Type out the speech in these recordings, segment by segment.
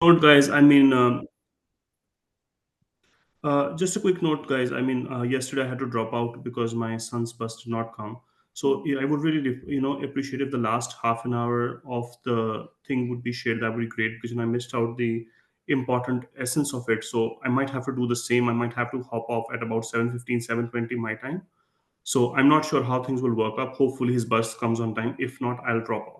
Note, guys. Just a quick note, guys. Yesterday I had to drop out because my son's bus did not come. So yeah, I would really, appreciate if the last half an hour of the thing would be shared. That would be great because I missed out the important essence of it. So I might have to do the same. I might have to hop off at about 7:15, 7:20 my time. So I'm not sure how things will work up. Hopefully his bus comes on time. If not, I'll drop off.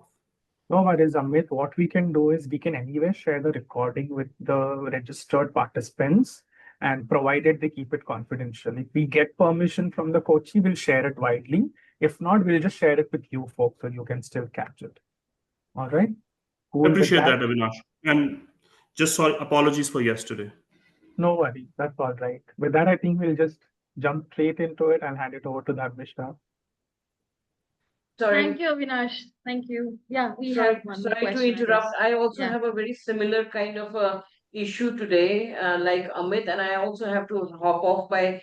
No worries, Amit. What we can do is we can anyway share the recording with the registered participants and provided they keep it confidential. If we get permission from the coachee, we'll share it widely. If not, we'll just share it with you folks so you can still catch it. All right. Cool with Appreciate that. that, Avinash. And just sorry, apologies for yesterday. No worries. That's all right. With that, I think we'll just jump straight into it and hand it over to Dharmishtra. Thank Sorry, you, Avinash. Thank you. Yeah, we sorry, have one more sorry to question, I guess. interrupt. I also Yeah. have a very similar kind of a issue today, like Amit, and I also have to hop off by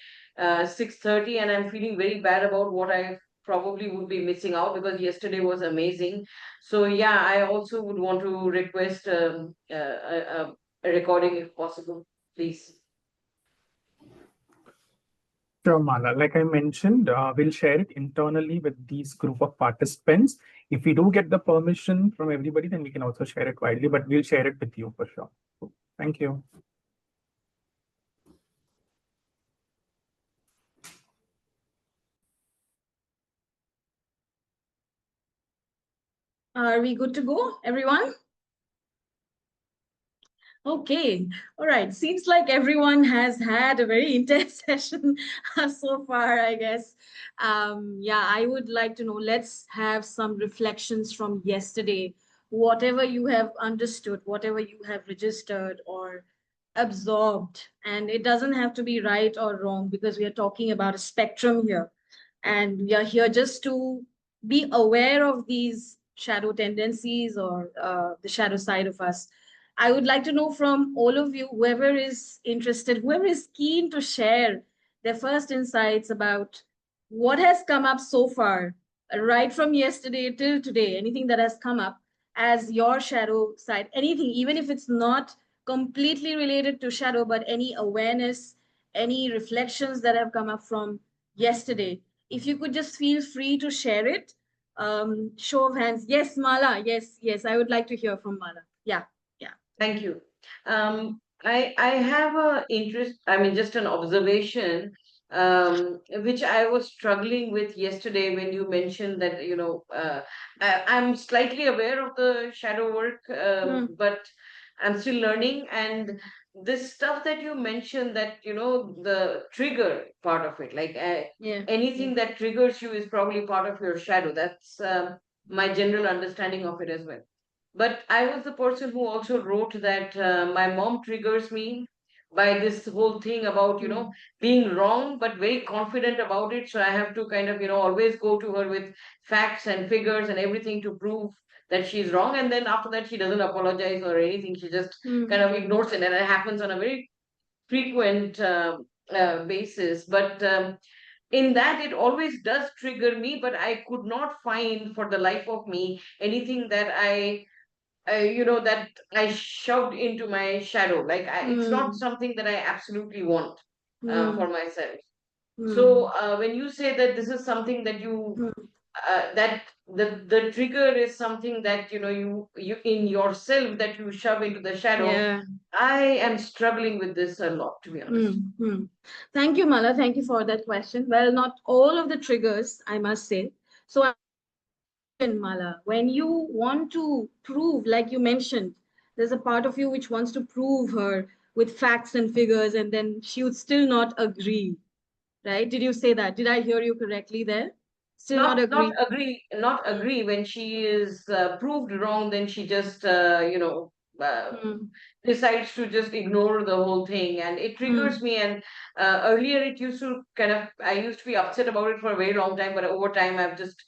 6:30, and I'm feeling very bad about what I probably would be missing out because yesterday was amazing. So yeah, I also would want to request a recording if possible, please. Sure, Mala. Like I mentioned, we'll share it internally with these group of participants. If we do get the permission from everybody, then we can also share it widely, but we'll share it with you for sure. Thank you. Are we good to go, everyone? Okay, all right. Seems like everyone has had a very intense session so far, I guess. Yeah, I would like to know, let's have some reflections from yesterday. Whatever you have understood, whatever you have registered or absorbed, and it doesn't have to be right or wrong because we are talking about a spectrum here. And we are here just to be aware of these shadow tendencies or the shadow side of us. I would like to know from all of you, whoever is interested, whoever is keen to share their first insights about what has come up so far, right from yesterday till today, anything that has come up as your shadow side, anything, even if it's not completely related to shadow, but any awareness, any reflections that have come up from yesterday. If you could just feel free to share it. Show of hands. Yes, Mala. Yes, yes. I would like to hear from Mala. Yeah, yeah. Thank you. I have a interest, I mean, just an observation, which I was struggling with yesterday when you mentioned that, I'm slightly aware of the shadow work, Hmm. but I'm still learning. And this stuff that you mentioned that, the trigger part of it, like Yeah. anything that triggers you is probably part of your shadow. That's my general understanding of it as well. But I was the person who also wrote that my mom triggers me by this whole thing about, Hmm. being wrong, but very confident about it. So I have to kind of, always go to her with facts and figures and everything to prove that she's wrong. And then after that, she doesn't apologize or anything. She just kind Hmm. of ignores it. And it happens on a very frequent basis. But in that, it always does trigger me, but I could not find for the life of me anything that that I shoved into my shadow. Like it's not Hmm. something that I absolutely want for Hmm. myself. So Hmm. when you say that this is something that Hmm. that the trigger is something that you in yourself that you shove into the shadow, Yeah. I am struggling with this a lot, to be Hmm. honest. Hmm. Thank you, Mala. Thank you for that question. Well, not all of the triggers, I must say. So, Mala, when you want to prove, like you mentioned, there's a part of you which wants to prove her with facts and figures, and then she would still not agree, right? Did you say that? Did I hear you correctly there? Still not Not agree. agree, not Hmm. agree when she is proved wrong, then she just uh, Hmm. decides to just ignore the whole thing, and it triggers Hmm. me. And earlier it used to kind of, I used to be upset about it for a very long time, but over time I've just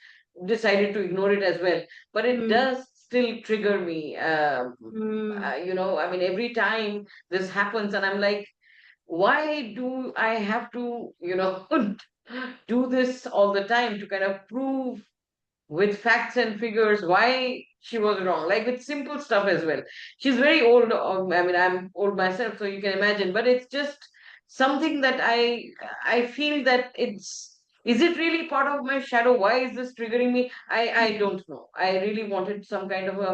decided to ignore it as well. But it Hmm. does still trigger me. Hmm. I mean, every time this happens and I'm like, why do I have to, do this all the time to kind of prove with facts and figures? Why she was wrong. Like with simple stuff as well. She's very old. I mean, I'm old myself, so you can imagine. But it's just something that I feel that it's. Is it really part of my shadow? Why is this triggering me? I don't know. I really wanted some kind of a,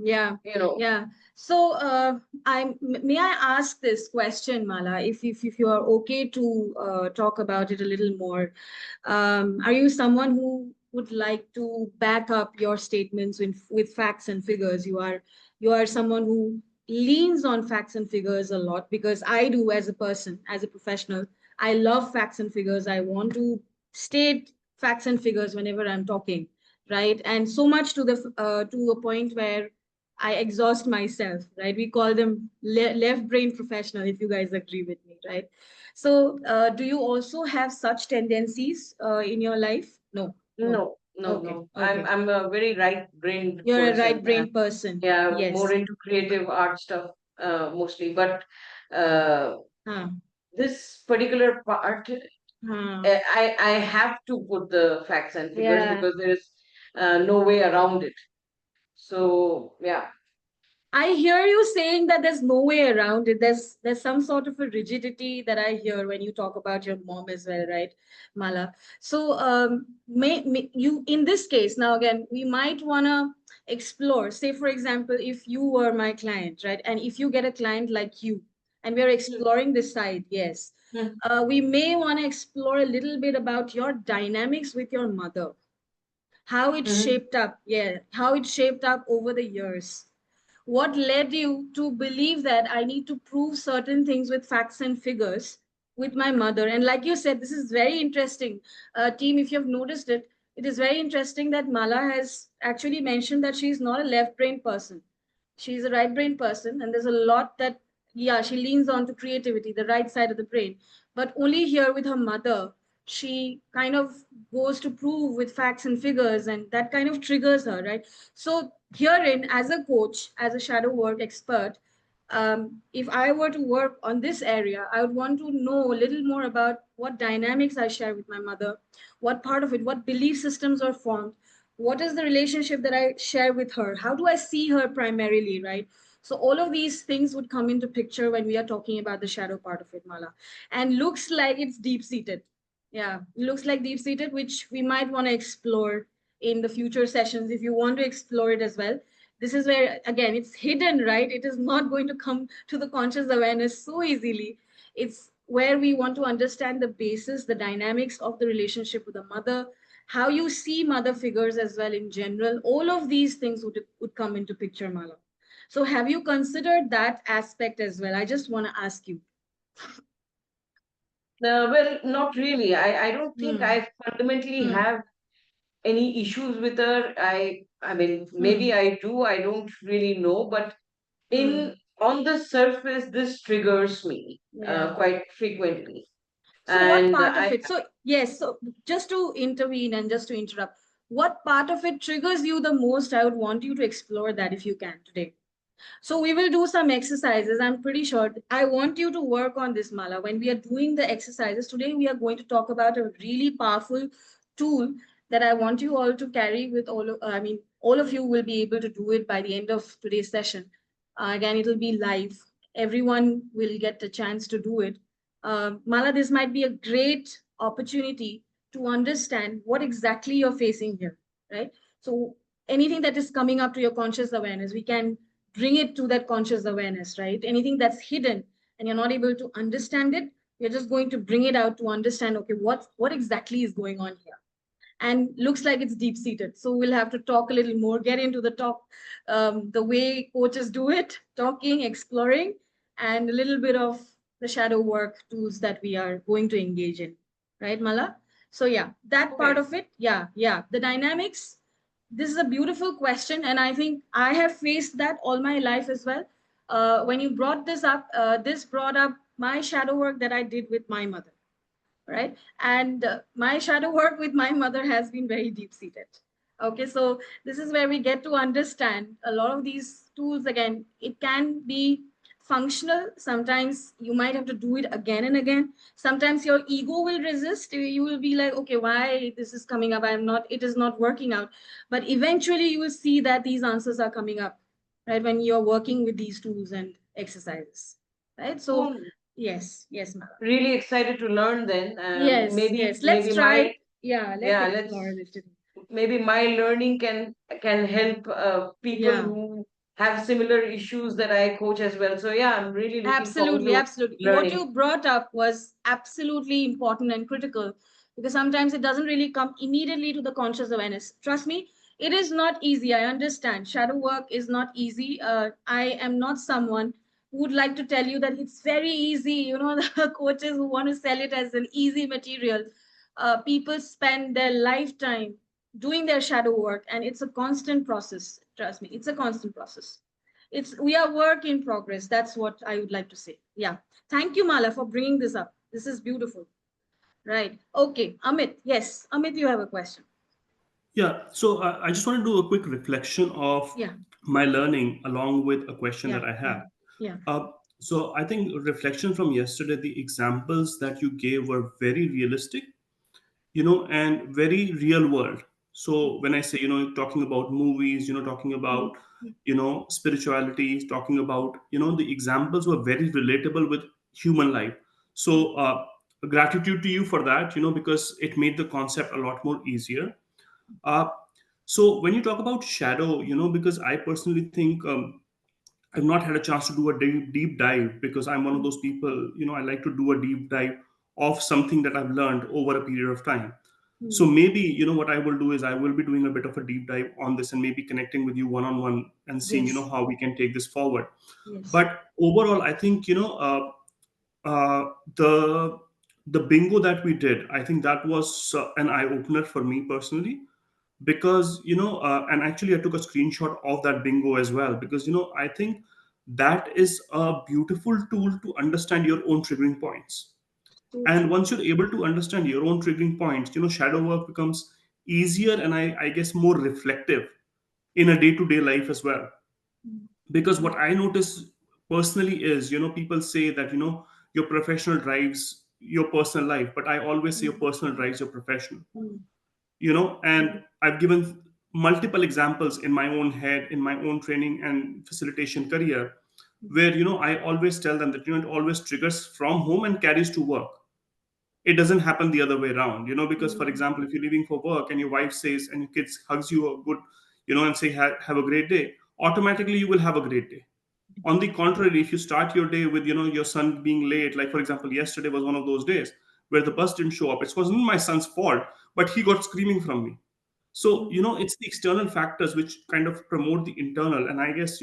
Yeah, you know. yeah. So, may I ask this question, Mala, if you are okay to talk about it a little more? Are you someone who would like to back up your statements with facts and figures? You are someone who leans on facts and figures a lot, because I do as a person, as a professional. I love facts and figures. I want to state facts and figures whenever I'm talking, right? And so much to a point where I exhaust myself, right? We call them left brain professional, if you guys agree with me, right? So, do you also have such tendencies in your life? No, no. No, no, Okay, no. okay. I'm a very right-brained You're a person. right brain person. Yeah, more Yes. into creative art stuff, mostly. But uh, Huh. this particular part, Huh. I have to put the facts and figures Yeah. because there is no way around it. So yeah. I hear you saying that there's no way around it. There's some sort of a rigidity that I hear when you talk about your mom as well, right, Mala? So may you, in this case, now again, we might wanna explore. Say, for example, if you were my client, right, and if you get a client like you, and we're Mm, exploring this side, yes, mm, we may want to explore a little bit about your dynamics with your mother, how it mhm. shaped up, yeah, how it shaped up over the years. What led you to believe that I need to prove certain things with facts and figures with my mother? And like you said, this is very interesting. Team, if you've noticed it, it is very interesting that Mala has actually mentioned that she's not a left brain person. She's a right brain person, and there's a lot that, yeah, she leans on to creativity, the right side of the brain. But only here with her mother, she kind of goes to prove with facts and figures, and that kind of triggers her, right? So, herein, as a coach, as a shadow work expert, if I were to work on this area, I would want to know a little more about what dynamics I share with my mother, what part of it, what belief systems are formed, what is the relationship that I share with her, how do I see her primarily, right? So all of these things would come into picture when we are talking about the shadow part of it, Mala. And looks like it's deep seated. Yeah, looks like deep seated, which we might want to explore in the future sessions if you want to explore it as well. This is where, again, it's hidden, right? It is not going to come to the conscious awareness so easily. It's where we want to understand the basis, the dynamics of the relationship with the mother, how you see mother figures as well in general. All of these things would come into picture, Mala. So have you considered that aspect as well? I just want to ask you. Well, not really. I don't think Hmm. I fundamentally Hmm. have any issues with her. I mean, maybe Hmm. I do. I don't really know, but Hmm. in on the surface, this triggers me Yeah. quite frequently, So what and part of it? So yes, so just to intervene and just to interrupt, what part of it triggers you the most? I would want you to explore that if you can today. So we will do some exercises. I'm pretty sure I want you to work on this, Mala. When we are doing the exercises today, we are going to talk about a really powerful tool that I want you all to carry with all of, I mean, all of you will be able to do it by the end of today's session. Again, it'll be live. Everyone will get a chance to do it. Mala, this might be a great opportunity to understand what exactly you're facing here, right? So anything that is coming up to your conscious awareness, we can bring it to that conscious awareness, right? Anything that's hidden and you're not able to understand it, you're just going to bring it out to understand, okay, what exactly is going on here? And looks like it's deep seated. So we'll have to talk a little more, get into the talk, the way coaches do it, talking, exploring, and a little bit of the shadow work tools that we are going to engage in, right, Mala? So yeah, that part okay. of it, yeah, yeah, the dynamics. This is a beautiful question, and I think I have faced that all my life as well. When you brought this up, this brought up my shadow work that I did with my mother, right? And my shadow work with my mother has been very deep seated. Okay, so this is where we get to understand a lot of these tools. Again, it can be functional. Sometimes you might have to do it again and again. Sometimes your ego will resist. You will be like, okay, why this is coming up? It is not working out. But eventually you will see that these answers are coming up, right? When you're working with these tools and exercises, right? So, Cool. yes, Mala. Really excited to learn then. Yes, Maybe yes. Let's maybe try my it. Yeah, let's yeah, explore let's it today. maybe my learning can help people Yeah. who have similar issues that I coach as well. So yeah, I'm really looking forward Absolutely, to absolutely. What learning. you brought up was absolutely important and critical because sometimes it doesn't really come immediately to the conscious awareness. Trust me, it is not easy. I understand. Shadow work is not easy. I am not someone who would like to tell you that it's very easy. You know, the coaches who want to sell it as an easy material. People spend their lifetime doing their shadow work, and it's a constant process. Trust me, it's a constant process. It's we are work in progress. That's what I would like to say. Yeah. Thank you, Mala, for bringing this up. This is beautiful. Right. Okay. Amit. Yes. Amit, you have a question. Yeah, so I just want to do a quick reflection of Yeah. my learning along with a question Yeah. that I Yeah. have. Yeah. So I think reflection from yesterday, the examples that you gave were very realistic, and very real world. So when I say, talking about movies, talking Mm, about, mm, spirituality, talking about, the examples were very relatable with human life. mm, So gratitude to you for that, because it made the concept a lot more easier. Uh, so when you talk about shadow, because I personally think I've not had a chance to do a deep dive because I'm one of mm, those people, I like to do a deep dive of something that I've learned over a period of time. So mm. maybe, what I will do is I will be doing a bit of a deep dive on this and maybe connecting with you one on one and seeing, Yes. how we can take this forward. Yes. But overall, I think, uh, the the bingo that we did, I think that was an eye opener for me personally because and actually I took a screenshot of that bingo as well because I think that is a beautiful tool to understand your own triggering points. So And true. once you're able to understand your own triggering points, shadow work becomes easier and I guess more reflective in a day-to-day life as well. Mm, Because what mm, I notice personally is people say that your professional drives your personal life, but I always say your mm, personal drives your professional. mm, And mm, I've given multiple examples in my own head in my own training and facilitation career mm, where I always tell them that it always triggers from home and carries to work. It doesn't happen the other way around, because for mm. example, if you're leaving for work and your wife says and your kids hugs you a good, and say have a great day, automatically you will have a great day. On the contrary, if you start your day with your son being late, like for example yesterday was one of those days where the bus didn't show up, it wasn't my son's fault, but he got screaming from me. So Mm, it's the external factors which kind of promote the internal, and I guess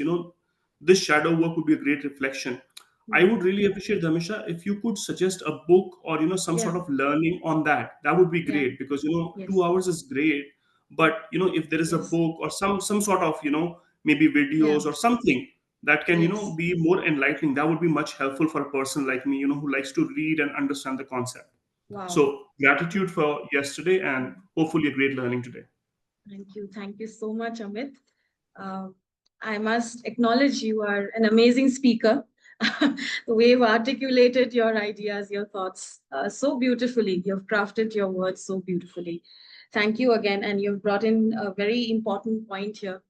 this shadow work would be a great reflection. I mm. would really appreciate, Damisha, if you could suggest a book or some Yeah. sort of learning on that. That would be Yeah. great because 2 Yes. hours is great, but if there is a Yes. book or some sort of maybe Yeah. videos or something that can Yes. be more enlightening, that would be much helpful for a person like me who likes to read and understand the concept. Wow. So gratitude for yesterday and Mm. hopefully a great learning today. Thank you. Thank you so much, Amit. Uh, I must acknowledge you are an amazing speaker. The way you've articulated your ideas, your thoughts so beautifully. You've crafted your words so beautifully. Thank you again. And you've brought in a very important point here.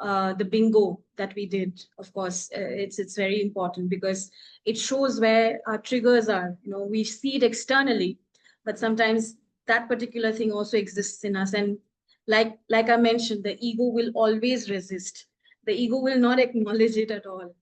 The bingo that we did, of course, it's very important because it shows where our triggers are. We see it externally, but sometimes that particular thing also exists in us. And like I mentioned, the ego will always resist. The ego will not acknowledge it at all.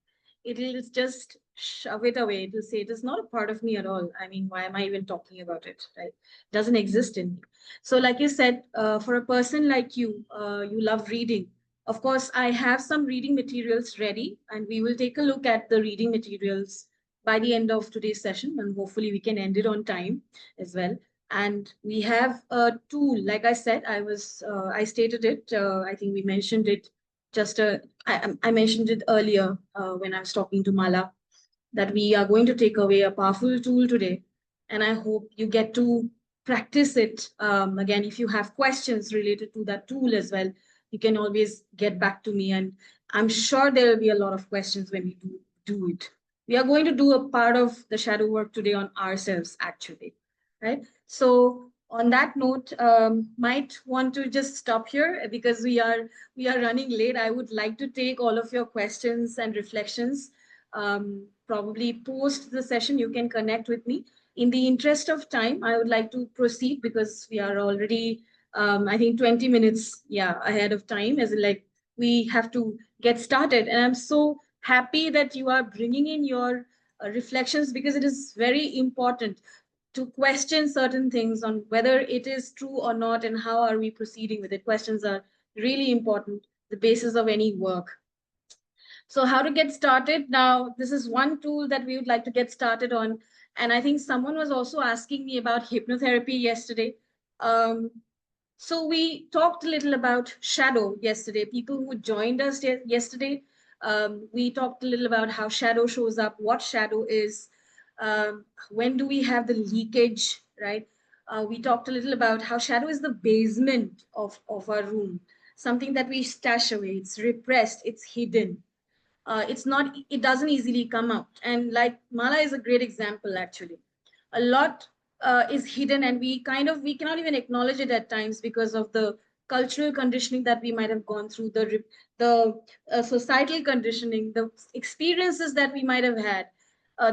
It will just shove it away. It will say it is not a part of me at all. I mean, why am I even talking about it? Right? It doesn't exist in me. So, like you said, for a person like you, you love reading. Of course, I have some reading materials ready, and we will take a look at the reading materials by the end of today's session, and hopefully we can end it on time as well. And we have a tool, like I said, I stated it, I think we mentioned it I mentioned it earlier when I was talking to Mala, that we are going to take away a powerful tool today. And I hope you get to practice it. Again, if you have questions related to that tool as well, you can always get back to me. And I'm sure there will be a lot of questions when we do it. We are going to do a part of the shadow work today on ourselves, actually, right? So on that note, might want to just stop here because we are running late. I would like to take all of your questions and reflections. Probably post the session, you can connect with me. In the interest of time, I would like to proceed because we are already, I think, 20 minutes, yeah, ahead of time. As in, like, we have to get started, and I'm so happy that you are bringing in your reflections, because it is very important to question certain things on whether it is true or not and how are we proceeding with it. Questions are really important, the basis of any work. So how to get started? Now, this is one tool that we would like to get started on. And I think someone was also asking me about hypnotherapy yesterday. Um, so we talked a little about shadow yesterday. People who joined us yesterday, we talked a little about how shadow shows up, what shadow is, when do we have the leakage, right? We talked a little about how shadow is the basement of our room, something that we stash away. It's repressed, it's hidden. It's not, it doesn't easily come out. And like Mala is a great example, actually. A lot is hidden, and we cannot even acknowledge it at times because of the cultural conditioning that we might have gone through, the societal conditioning, the experiences that we might have had,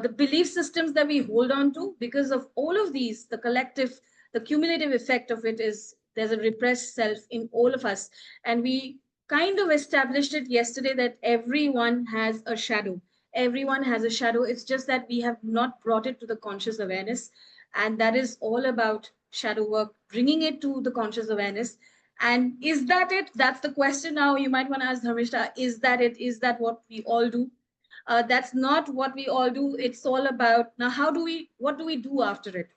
the belief systems that we hold on to. Because of all of these, the cumulative effect of it is there's a repressed self in all of us. And we kind of established it yesterday that everyone has a shadow. Everyone has a shadow. It's just that we have not brought it to the conscious awareness. And that is all about shadow work, bringing it to the conscious awareness. And is that it? That's the question now. You might want to ask Dharmishtra, is that it? Is that what we all do? That's not what we all do. It's all about now, what do we do after it?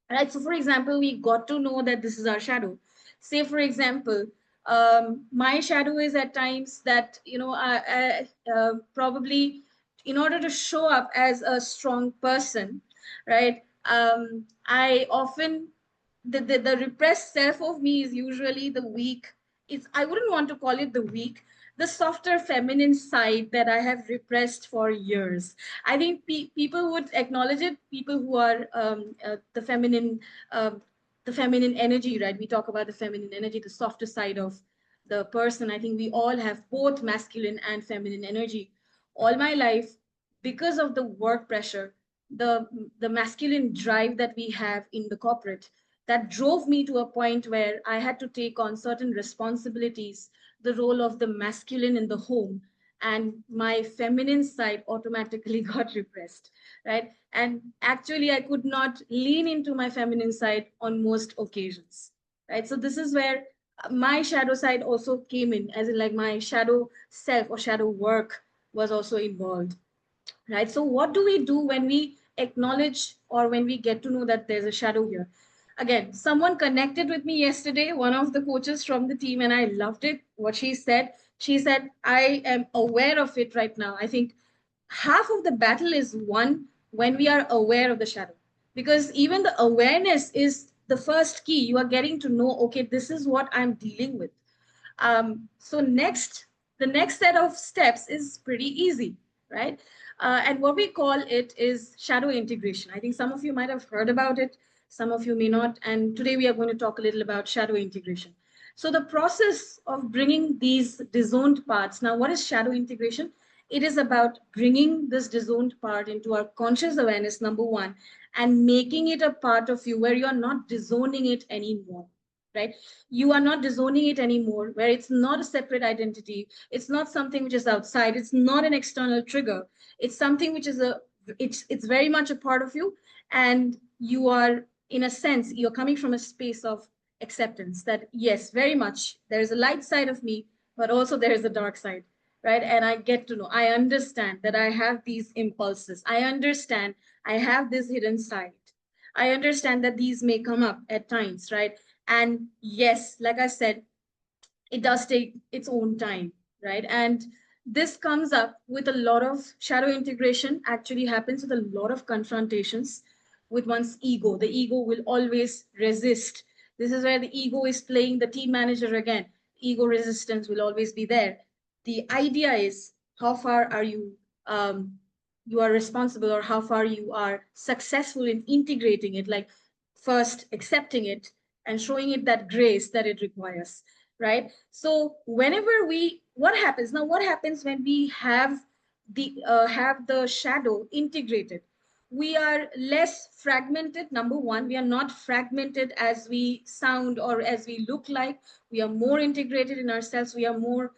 Right. So for example, we got to know that this is our shadow. Say for example, my shadow is at times that, probably in order to show up as a strong person, right? I often, the repressed self of me is usually the weak. It's, I wouldn't want to call it the weak, the softer feminine side that I have repressed for years. I think people would acknowledge it. People who are um, the feminine energy, right? We talk about the feminine energy, the softer side of the person. I think we all have both masculine and feminine energy. All my life, because of the work pressure, the masculine drive that we have in the corporate, that drove me to a point where I had to take on certain responsibilities, the role of the masculine in the home, and my feminine side automatically got repressed, right? And actually, I could not lean into my feminine side on most occasions, right? So this is where my shadow side also came in, as in like my shadow self or shadow work was also involved, right? So what do we do when we acknowledge or when we get to know that there's a shadow here? Again, someone connected with me yesterday, one of the coaches from the team, and I loved it. What she said, I am aware of it right now. I think half of the battle is won when we are aware of the shadow, because even the awareness is the first key. You are getting to know, okay, this is what I'm dealing with. So the next set of steps is pretty easy, right? And what we call it is shadow integration. I think some of you might have heard about it, some of you may not. And today we are going to talk a little about shadow integration. So the process of bringing these disowned parts. Now, what is shadow integration? It is about bringing this disowned part into our conscious awareness, number one, and making it a part of you where you're not disowning it anymore, right? You are not disowning it anymore, where it's not a separate identity. It's not something which is outside. It's not an external trigger. It's something which is it's very much a part of you. And you are, in a sense, you're coming from a space of acceptance that, yes, very much, there is a light side of me, but also there is a dark side, right? And I get to know, I understand that I have these impulses. I understand I have this hidden side. I understand that these may come up at times, right? And yes, like I said, it does take its own time, right? And this comes up with a lot of shadow integration, actually happens with a lot of confrontations with one's ego. The ego will always resist. This is where the ego is playing the team manager again. Ego resistance will always be there. The idea is, how far are you you are responsible or how far you are successful in integrating it, like first accepting it and showing it that grace that it requires, right? So whenever we, what happens now, what happens when we have the shadow integrated? We are less fragmented. Number one, we are not fragmented as we sound or as we look like. We are more integrated in ourselves. We are more,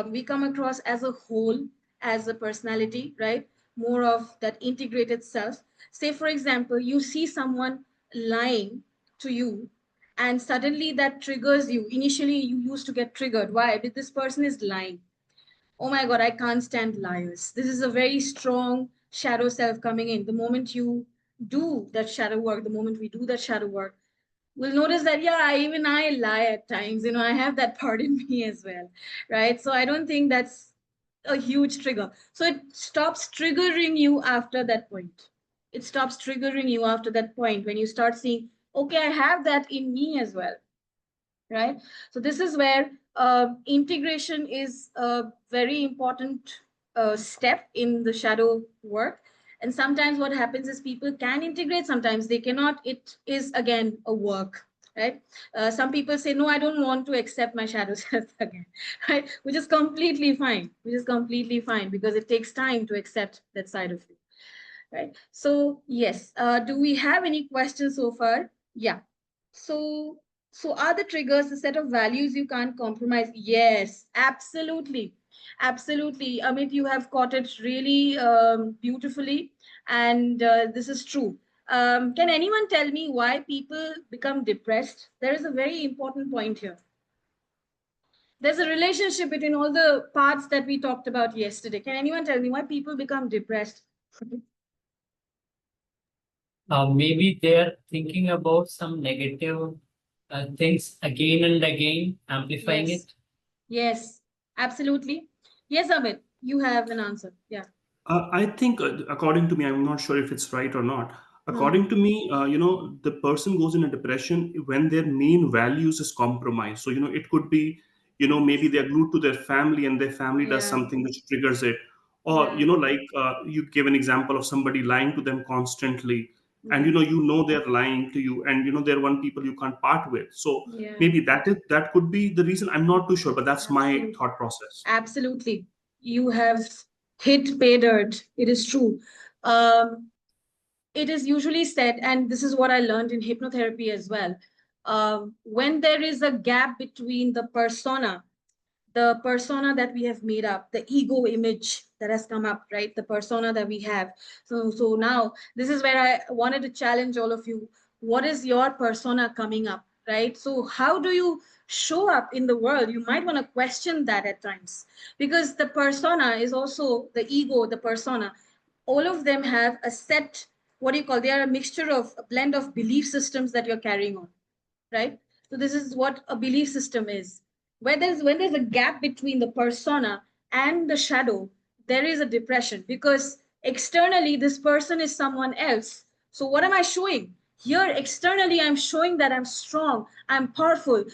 we come across as a whole, as a personality, right? More of that integrated self. Say, for example, you see someone lying to you, and suddenly that triggers you. Initially, you used to get triggered. Why? Because this person is lying. Oh my God, I can't stand liars. This is a very strong shadow self coming in. The moment you do that shadow work, the moment we do that shadow work, we'll notice that, yeah, even I lie at times. I have that part in me as well, right? So I don't think that's a huge trigger. So it stops triggering you after that point. It stops triggering you after that point when you start seeing, okay, I have that in me as well, right? So this is where integration is a very important step in the shadow work. And sometimes what happens is people can integrate, sometimes they cannot. It is again a work, right? Some people say, no, I don't want to accept my shadow self again, right? Which is completely fine, because it takes time to accept that side of you, right? So yes, do we have any questions so far? Yeah. So, so are the triggers a set of values you can't compromise? Yes, absolutely. Absolutely. Amit, you have caught it really beautifully. And this is true. Can anyone tell me why people become depressed? There is a very important point here. There's a relationship between all the parts that we talked about yesterday. Can anyone tell me why people become depressed? Maybe they're thinking about some negative things again and again, amplifying Yes. it. Yes, absolutely. Yes, Amit, you have an answer. Yeah. I think, according to me, I'm not sure if it's right or not. Hmm. According to me, the person goes in a depression when their main values is compromised. So, it could be, maybe they're glued to their family and their family does Yeah. something which triggers it. Or, Yeah. like you gave an example of somebody lying to them constantly. And, Hmm. they're lying to you, and, they're one people you can't part with. So Yeah. maybe that could be the reason. I'm not too sure, but that's my Absolutely. thought process. Absolutely. You have hit pay dirt. It is true. Um, it is usually said, and this is what I learned in hypnotherapy as well. When there is a gap between the persona that we have made up, the ego image that has come up, right? The persona that we have. So now this is where I wanted to challenge all of you. What is your persona coming up, right? So how do you show up in the world? You might want to question that at times, because the persona is also the ego, the persona. All of them have a set, what do you call? They are a mixture of a blend of belief systems that you're carrying on, right? So this is what a belief system is. When there's a gap between the persona and the shadow, there is a depression, because externally this person is someone else. So what am I showing? Here externally, I'm showing that I'm strong, I'm powerful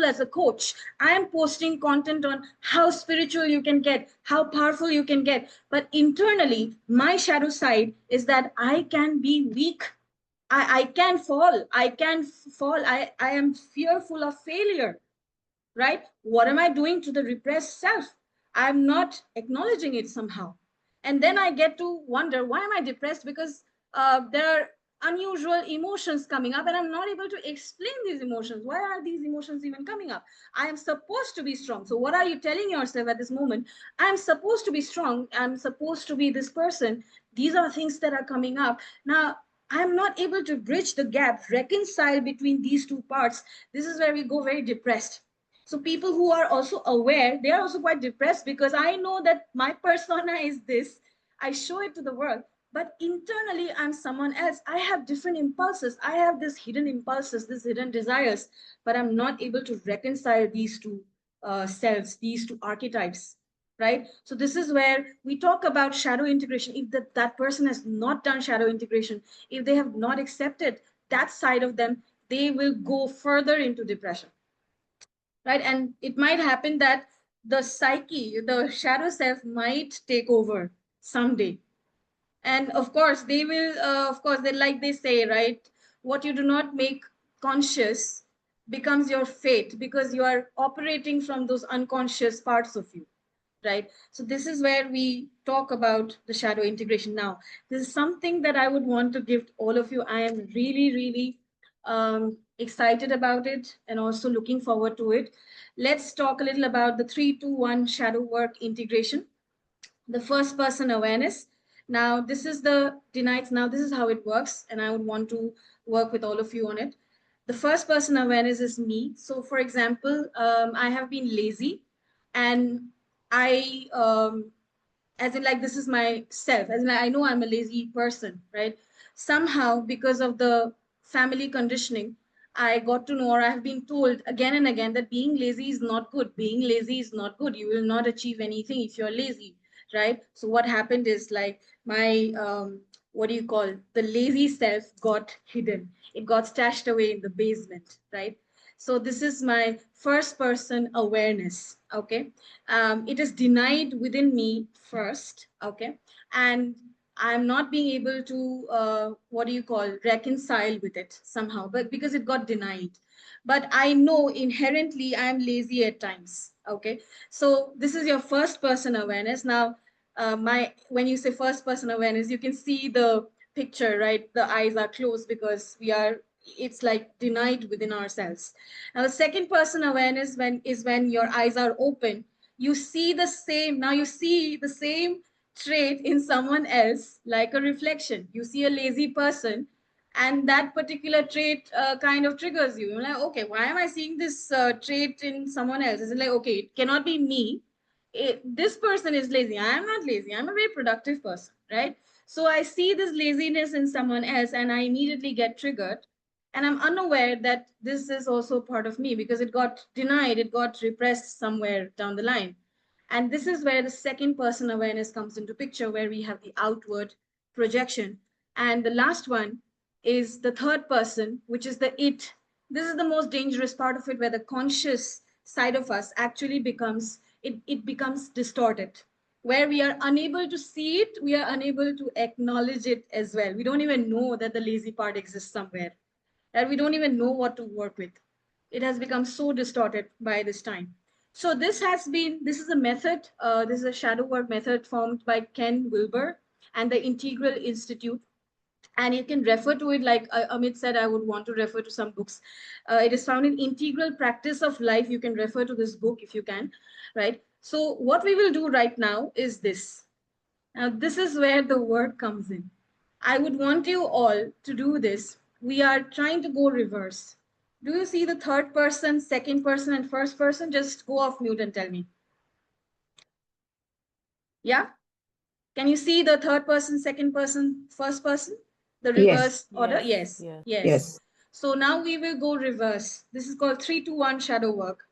as a coach. I'm posting content on how spiritual you can get, how powerful you can get. But internally, my shadow side is that I can be weak. I can fall. I can fall. I am fearful of failure, right? What am I doing to the repressed self? I'm not acknowledging it somehow. And then I get to wonder, why am I depressed? Because there are unusual emotions coming up and I'm not able to explain these emotions. Why are these emotions even coming up? I am supposed to be strong. So what are you telling yourself at this moment? I'm supposed to be strong. I'm supposed to be this person. These are things that are coming up. Now, I'm not able to bridge the gap, reconcile between these two parts. This is where we go very depressed. So people who are also aware, they are also quite depressed, because I know that my persona is this. I show it to the world, but internally I'm someone else. I have different impulses. I have this hidden impulses, this hidden desires, but I'm not able to reconcile these two selves, these two archetypes. Right. So this is where we talk about shadow integration. If that person has not done shadow integration, if they have not accepted that side of them, they will go further into depression, right? And it might happen that the psyche, the shadow self might take over someday, And of course they will, of course they, like they say, right, what you do not make conscious becomes your fate, because you are operating from those unconscious parts of you, right? So this is where we talk about the shadow integration. Now this is something that I would want to give all of you. I am really, really excited about it and also looking forward to it. Let's talk a little about the 3-2-1 shadow work integration. The first person awareness. Now this is the denied. Now this is how it works, and I would want to work with all of you on it. The first person awareness is me. So for example, I have been lazy, and I as in, like, this is myself, as in, I know I'm a lazy person, right? Somehow, because of the family conditioning, I got to know, or I have been told again and again, that being lazy is not good. Being lazy is not good. You will not achieve anything if you're lazy, right? So what happened is, like, my what do you call, the lazy self got hidden. It got stashed away in the basement, right? So this is my first person awareness. Okay. It is denied within me first. Okay. And I'm not being able to, what do you call, reconcile with it somehow, but because it got denied. But I know inherently I'm lazy at times. Okay. So this is your first person awareness. Now, when you say first person awareness, you can see the picture, right? The eyes are closed because it's like denied within ourselves. Now, the second person awareness when your eyes are open, you see the same. Now you see the same trait in someone else, like a reflection. You see a lazy person, and that particular trait kind of triggers you. You're like, okay, why am I seeing this trait in someone else? It's like, okay, it cannot be me. This person is lazy. I am not lazy. I'm a very productive person, right? So I see this laziness in someone else, and I immediately get triggered, and I'm unaware that this is also part of me because it got denied, it got repressed somewhere down the line. And this is where the second person awareness comes into picture, where we have the outward projection. And the last one is the third person, which is the it. This is the most dangerous part of it, where the conscious side of us actually it becomes distorted, where we are unable to see it, we are unable to acknowledge it as well. We don't even know that the lazy part exists somewhere, that we don't even know what to work with. It has become so distorted by this time. So this is a method, this is a shadow work method formed by Ken Wilber and the Integral Institute. And you can refer to it, like Amit said, I would want to refer to some books. It is found in Integral Practice of Life. You can refer to this book if you can, right? So what we will do right now is this. Now, this is where the work comes in. I would want you all to do this. We are trying to go reverse. Do you see the third person, second person, and first person? Just go off mute and tell me. Yeah? Can you see the third person, second person, first person? The Yes. reverse order? Yes, Yes. yes. Yes. Yes. So now we will go reverse. This is called 3-2-1 shadow work.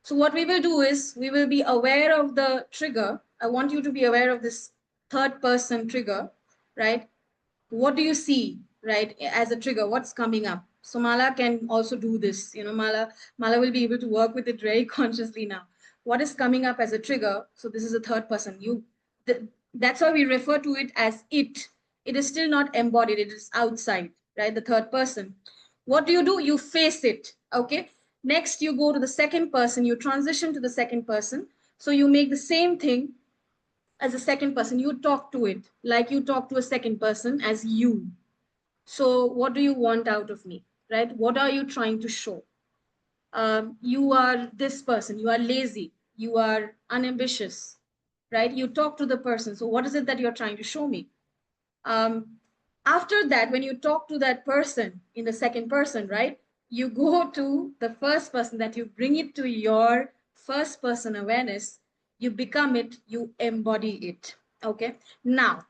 So what we will do is we will be aware of the trigger. I want you to be aware of this third person trigger, right? What do you see, right, as a trigger? What's coming up? So Mala can also do this. Mala will be able to work with it very consciously now. What is coming up as a trigger? So this is a third person. That's why we refer to it as it. It is still not embodied. It is outside, right? The third person. What do? You face it. Okay. Next, you go to the second person. You transition to the second person. So you make the same thing as a second person. You talk to it like you talk to a second person as you. So what do you want out of me, right? What are you trying to show? You are this person. You are lazy. You are unambitious, right? You talk to the person. So what is it that you're trying to show me? um, After that, when you talk to that person in the second person, right, you go to the first person, that you bring it to your first person awareness, you become it, you embody it. Okay. Now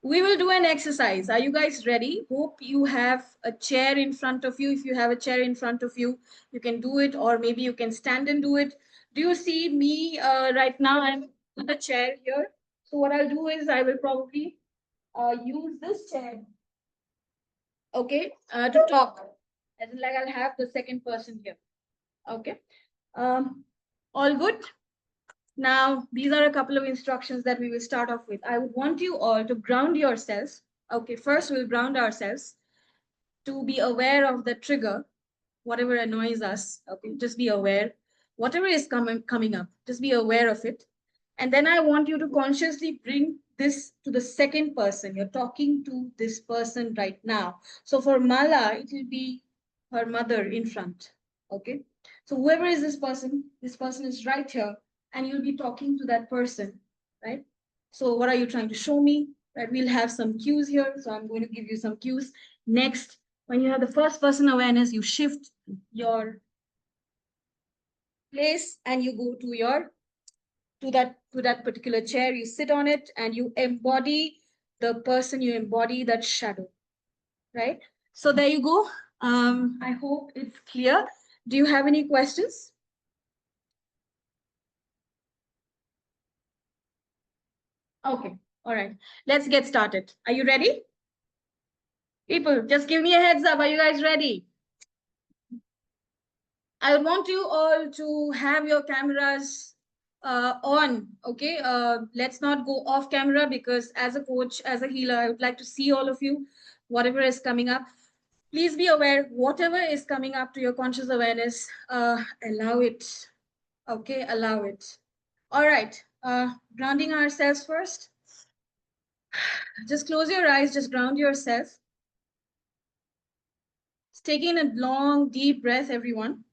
we will do an exercise. Are you guys ready? Hope you have a chair in front of you. If you have a chair in front of you, you can do it, or maybe you can stand and do it. Do you see me right now? I'm in the chair here. So what I'll do is I will probably use this chair, okay, to talk. As in, like, I'll have the second person here. Okay. Um, all good? Now, these are a couple of instructions that we will start off with. I would want you all to ground yourselves. Okay, first we'll ground ourselves to be aware of the trigger, whatever annoys us. Okay, just be aware. Whatever is coming up, just be aware of it. And then I want you to consciously bring this to the second person. You're talking to this person right now. So for Mala, it will be her mother in front. Okay. So whoever is this person is right here, and you'll be talking to that person, right? So what are you trying to show me? Right? We'll have some cues here. So I'm going to give you some cues. Next, when you have the first person awareness, you shift your place and you go to your to that particular chair, you sit on it and you embody the person, you embody that shadow, right? So there you go. I hope it's clear. Do you have any questions? Okay, all right, let's get started. Are you ready? People, just give me a heads up. Are you guys ready? I would want you all to have your cameras on, okay? Let's not go off camera, because as a coach, as a healer, I would like to see all of you, whatever is coming up. Please be aware, whatever is coming up to your conscious awareness, allow it, okay? Allow it. All right, grounding ourselves first. Just close your eyes, just ground yourself. Just taking a long, deep breath, everyone.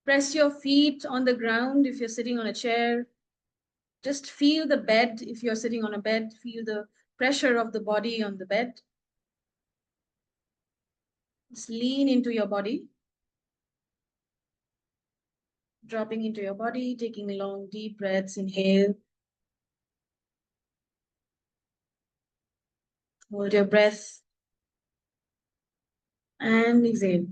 Press your feet on the ground if you're sitting on a chair. Just feel the bed if you're sitting on a bed. Feel the pressure of the body on the bed. Just lean into your body. Dropping into your body, taking long, deep breaths. Inhale. Hold your breath. And exhale.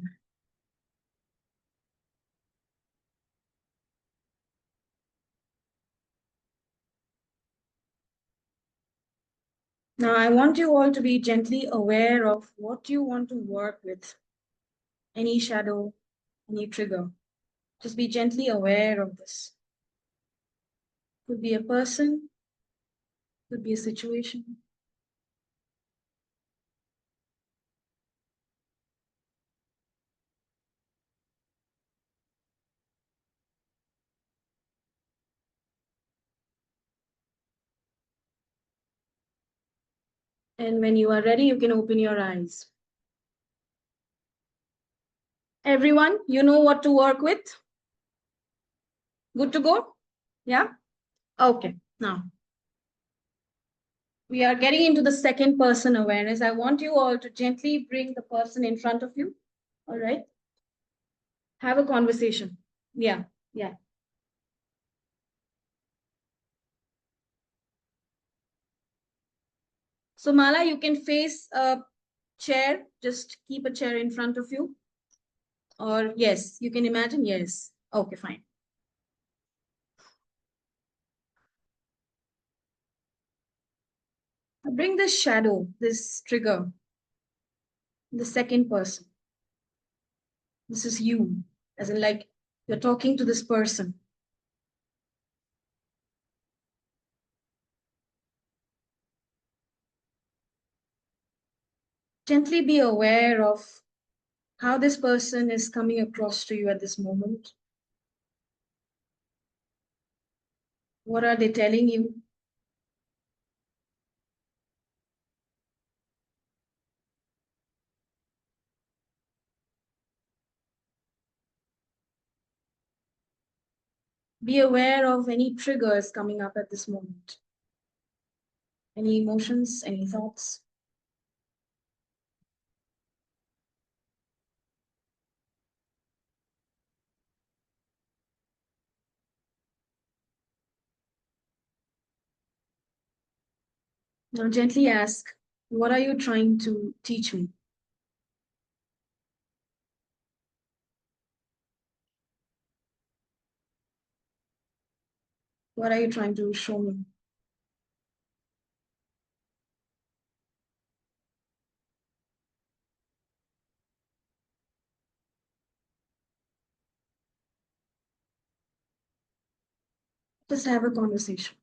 Now, I want you all to be gently aware of what you want to work with. Any shadow, any trigger. Just be gently aware of this. Could be a person, could be a situation. And when you are ready, you can open your eyes. Everyone, you know what to work with? Good to go? Yeah? Okay, now we are getting into the second person awareness. I want you all to gently bring the person in front of you. All right? Have a conversation. Yeah, yeah. So Mala, you can face a chair. Just keep a chair in front of you. Or yes, you can imagine. Yes. Okay, fine. Now bring this shadow, this trigger, the second person. This is you, as in like you're talking to this person. Gently be aware of how this person is coming across to you at this moment. What are they telling you? Be aware of any triggers coming up at this moment. Any emotions, any thoughts? Now gently ask, what are you trying to teach me? What are you trying to show me? Just have a conversation.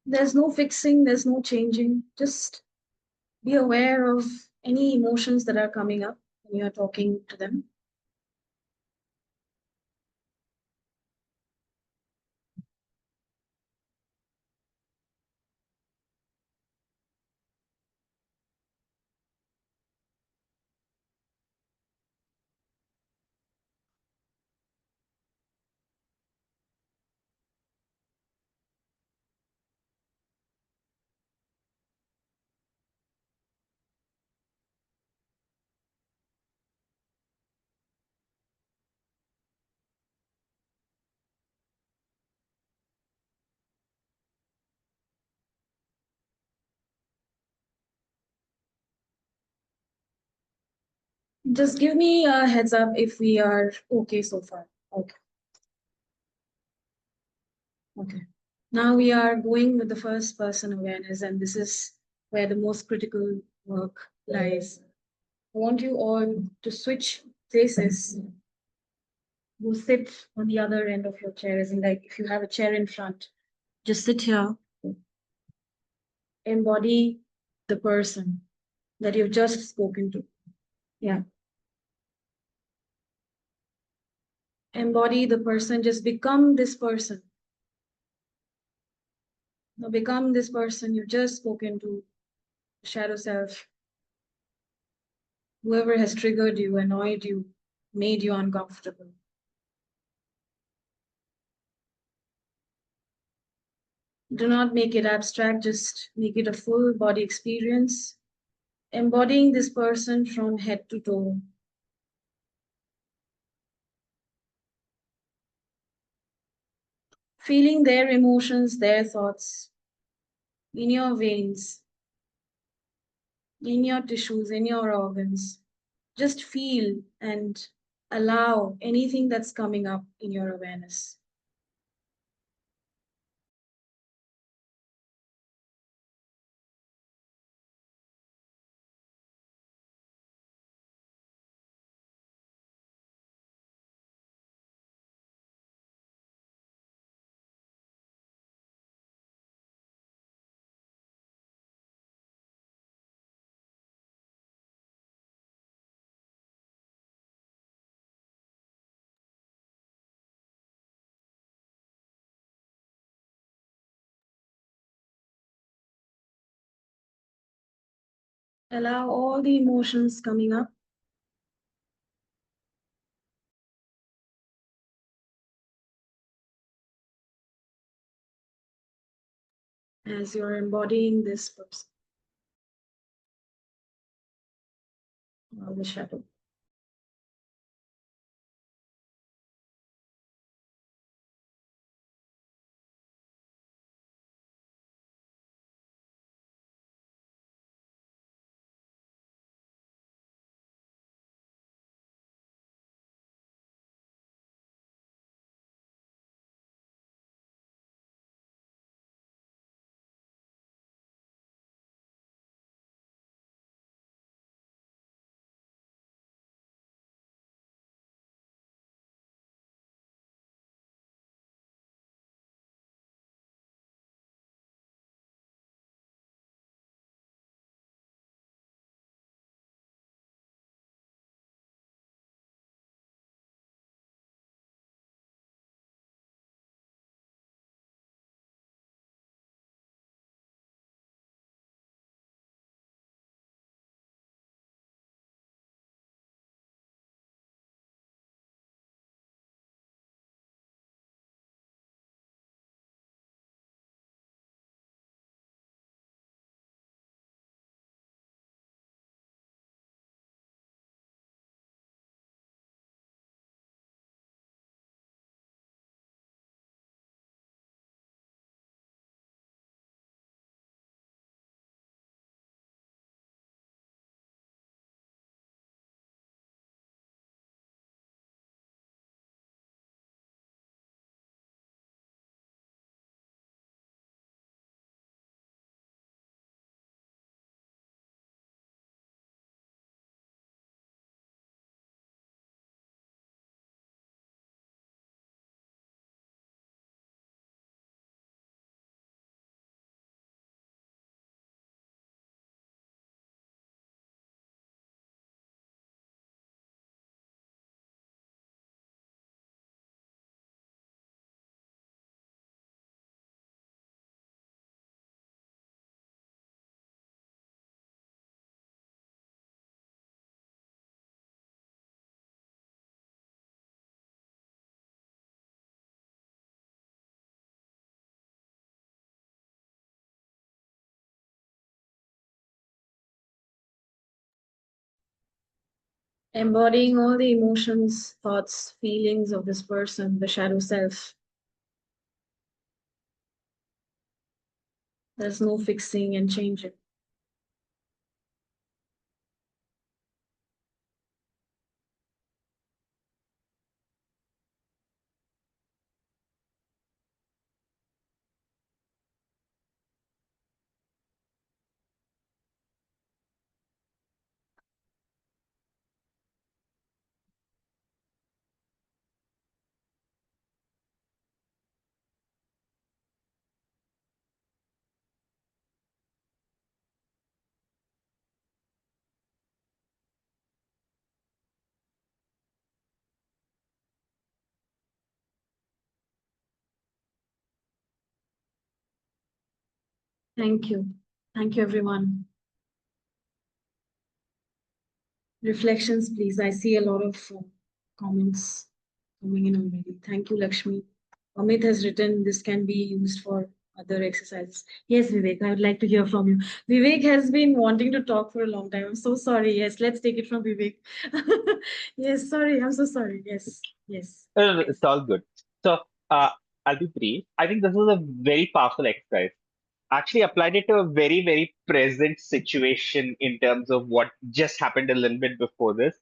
There's no fixing, there's no changing. Just be aware of any emotions that are coming up when you're talking to them. Just give me a heads up if we are okay so far. Okay. Okay. Now we are going with the first person awareness, and this is where the most critical work lies. I want you all to switch places. Go sit on the other end of your chair, as in, like, if you have a chair in front, just sit here. Embody the person that you've just spoken to. Yeah. Embody the person, just become this person. Now become this person you've just spoken to, shadow self, whoever has triggered you, annoyed you, made you uncomfortable. Do not make it abstract, just make it a full body experience, embodying this person from head to toe. Feeling their emotions, their thoughts in your veins, in your tissues, in your organs. Just feel and allow anything that's coming up in your awareness. Allow all the emotions coming up. As you're embodying this person or the shadow. Embodying all the emotions, thoughts, feelings of this person, the shadow self. There's no fixing and changing. Thank you. Thank you, everyone. Reflections, please. I see a lot of comments coming in already. Thank you, Lakshmi. Amit has written this can be used for other exercises. Yes, Vivek, I would like to hear from you. Vivek has been wanting to talk for a long time. I'm so sorry. Yes, let's take it from Vivek. Yes, sorry. I'm so sorry. Yes, yes. No, it's all good. So, uh, I'll be brief. I think this was a very powerful exercise. Actually, applied it to a very, very present situation in terms of what just happened a little bit before this.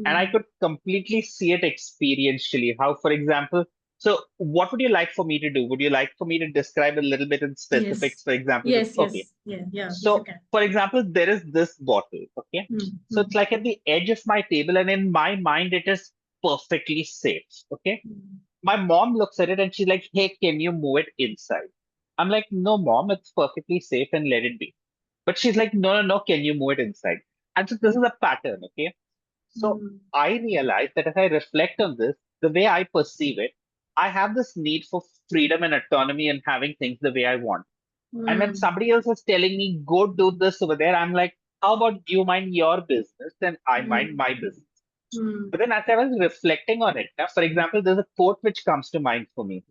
And I Mm. could completely see it experientially. How, for example, so what would you like for me to do? Would you like for me to describe a little bit in Yes, specifics, for example? yes, Okay. yes. Yeah, yeah, if you So, can. for example, there is this bottle. Okay. Mm, So mm, it's like at the edge of my table, and in my mind, it is perfectly safe. Okay. mm, My mom looks at it and she's like, "Hey, can you move it inside?" I'm like, "No, mom, it's perfectly safe and let it be." But she's like, "No, no, no, can you move it inside?" And so this is a pattern, okay? So mm, I realize that if I reflect on this, the way I perceive it, I have this need for freedom and autonomy and having things the way I want. And when mm, somebody else is telling me, go do this over there, I'm like, how about you mind your business, then I mind Mm, my business. mm, But then as I was reflecting on it, now, for example, there's a quote which comes to mind for me,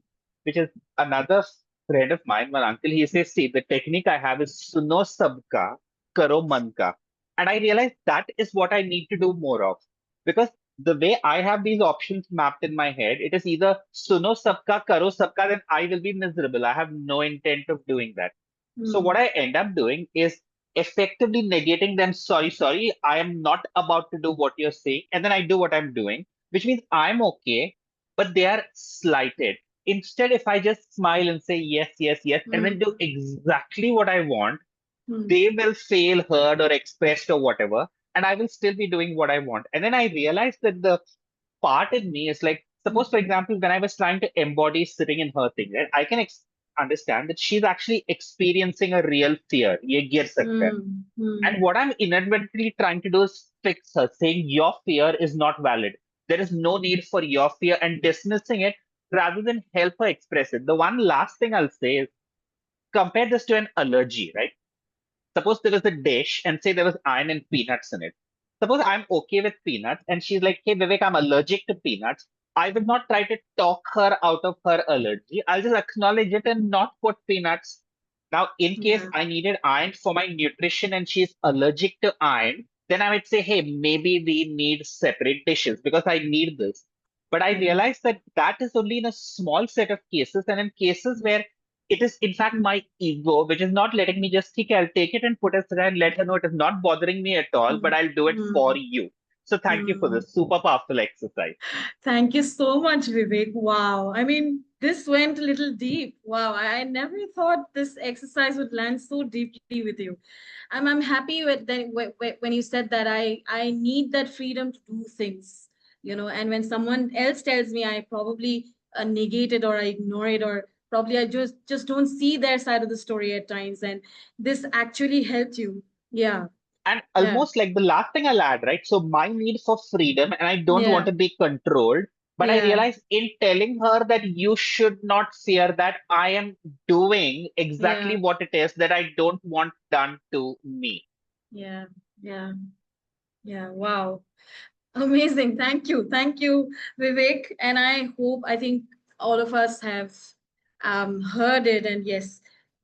which is another friend of mine, my uncle. He says, see, the technique I have is suno sabka, karo man ka. And I realized that is what I need to do more of. Because the way I have these options mapped in my head, it is either suno sabka, karo sabka, then I will be miserable. I have no intent of doing that. So what mm, I end up doing is effectively negating them. Sorry, I am not about to do what you're saying. And then I do what I'm doing, which means I'm okay, but they are slighted. Instead, if I just smile and say yes, yes, yes, and then do mm, exactly what I want, mm, they will feel heard or expressed or whatever, and I will still be doing what I want. And then I realized that the part in me is like, suppose, for example, when I was trying to embody sitting in her thing, right, I can understand that she's actually experiencing a real fear. ये गिर सकता है. mm, mm, And what I'm inadvertently trying to do is fix her, saying your fear is not valid. There is no need for your fear and dismissing it rather than help her express it. The one last thing I'll say is compare this to an allergy, right? Suppose there was a dish and say there was iron and peanuts in it. Suppose I'm okay with peanuts and she's like, hey, Vivek, I'm allergic to peanuts. I will not try to talk her out of her allergy. I'll just acknowledge it and not put peanuts. Now, in case yeah, I needed iron for my nutrition and she's allergic to iron, then I would say, hey, maybe we need separate dishes because I need this. But I yeah, realized that that is only in a small set of cases, and in cases where it is in fact mm, my ego which is not letting me just think I'll take it and put it aside and let her know it is not bothering me at all, but mm, I'll do it for mm, you. So thank you for mm. this super powerful exercise. Thank you so much, Vivek. Wow. I mean, this went a little deep. Wow. I never thought this exercise would land so deeply with you. I'm happy with that when you said that I need that freedom to do things, and when someone else tells me, I probably negate it or I ignore it, or probably I just don't see their side of the story at times. And this actually helped you. Yeah. And Yeah. almost like the last thing I'll add, right? So my need for freedom, and I don't want Yeah. to be controlled, but I Yeah. realize in telling her that you should not fear that I am doing exactly Yeah. what it is that I don't want done to me. Yeah. Yeah. Yeah. Wow. Amazing. Thank you. Thank you, Vivek. And I think all of us have heard it. And yes,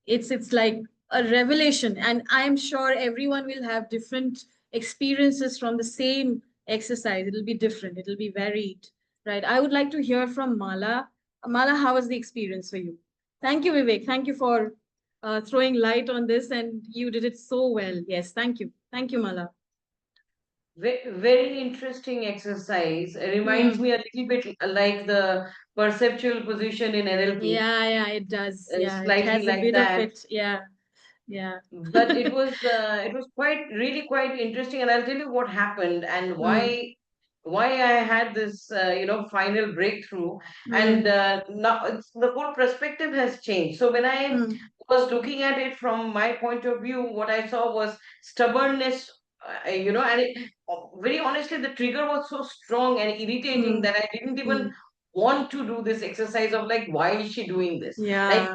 it's like a revelation. And I'm sure everyone will have different experiences from the same exercise. It'll be different. It'll be varied. Right. I would like to hear from Mala. Mala, how was the experience for you? Thank you, Vivek. Thank you for throwing light on this. And you did it so well. Yes. Thank you. Thank you, Mala. Very interesting exercise. It reminds Hmm. me a little bit like the perceptual position in NLP, Yeah, it does. Yeah, it slightly has a like bit of that. it. Yeah, yeah. But it was quite really quite interesting, and I'll tell you what happened and Mm, why I had this final breakthrough. And mm, now the whole perspective has changed. So when I mm, was looking at it from my point of view, what I saw was stubbornness. And very honestly, the trigger was so strong and irritating mm, that I didn't even mm. want to do this exercise of like, why is she doing this? Like, Yeah,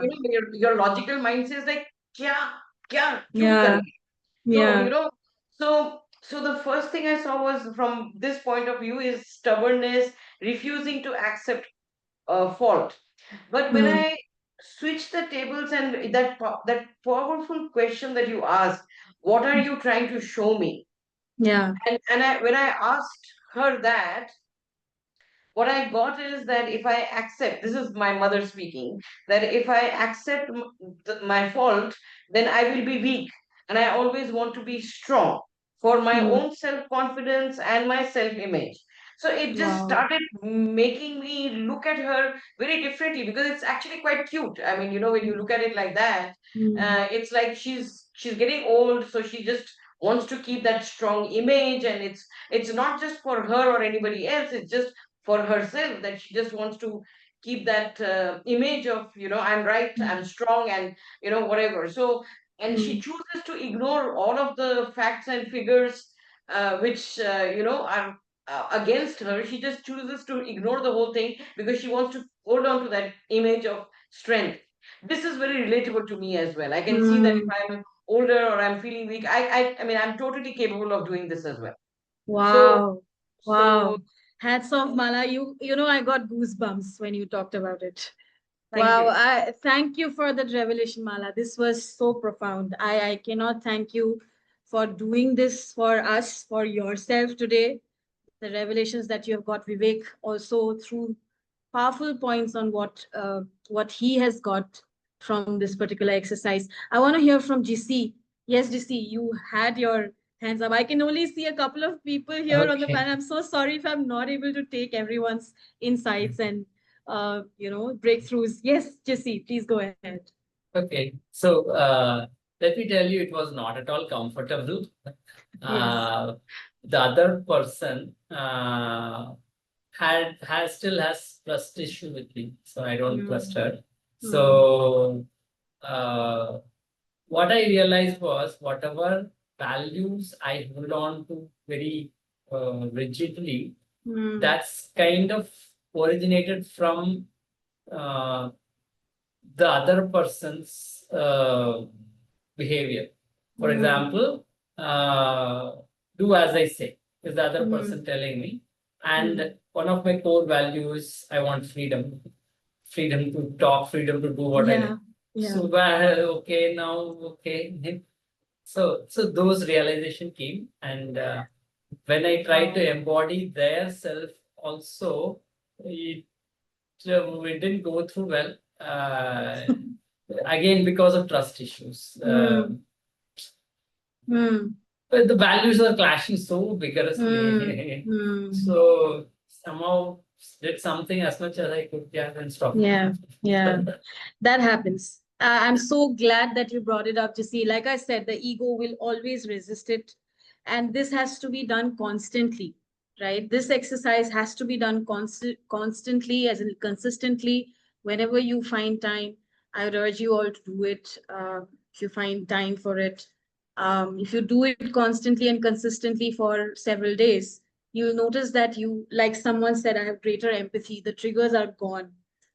your logical mind says like, kya, kya, kyun kar yeah, so, yeah. so the first thing I saw was from this point of view is stubbornness, refusing to accept fault. But when Mm, I switch the tables and that powerful question that you asked, what are you trying to show me? yeah. And when I asked her that, what I got is that if I accept, this is my mother speaking, that if I accept my fault, then I will be weak. And I always want to be strong for my Mm, own self confidence and my self image. So it just wow. started making me look at her very differently because it's actually quite cute. I mean, when you look at it like that, Mm, it's like she's getting old, so she just wants to keep that strong image, and it's not just for her or anybody else. It's just for herself that she just wants to keep that image of I'm right, I'm strong, and whatever. So and she mm, chooses to ignore all of the facts and figures which are against her. She just chooses to ignore the whole thing because she wants to hold on to that image of strength. This is very relatable to me as well. I can see that if mm, I'm older or I'm feeling weak, I mean, I'm totally capable of doing this as well. So, Wow. Wow. Hats off, Mala. I got goosebumps when you talked about it. thank Wow. you. I thank you for that revelation, Mala. This was so profound. I cannot thank you for doing this for us, for yourself today. The revelations that you have got, Vivek, also through powerful points on what he has got from this particular exercise. I want to hear from GC. Yes, GC, you had your hands up. I can only see a couple of people here on the Okay. panel. I'm so sorry if I'm not able to take everyone's insights and breakthroughs. Yes, GC, please go ahead. Okay. So let me tell you, it was not at all comfortable. Yes. The other person still has trust issue with me, so I don't trust her. So uh, what I realized was whatever values I hold on to very rigidly, that's kind of originated from uh, the other person's behavior. For example, do as I say, is the other person telling me. And one of my core values, I want freedom. Freedom to talk, freedom to do what I like. So, okay, now, okay. So those realization came, and when I tried to embody their self also, it didn't go through well. Again, because of trust issues. But the values are clashing so vigorously. So somehow did something as much as I could, yeah, and stop. Yeah, that happens. I'm so glad that you brought it up, Jesse. Like I said, the ego will always resist it. And this has to be done constantly, right? This exercise has to be done constantly, as in consistently, whenever you find time. I would urge you all to do it if you find time for it. If you do it constantly and consistently for several days, you'll notice that you, like someone said, I have greater empathy. The triggers are gone.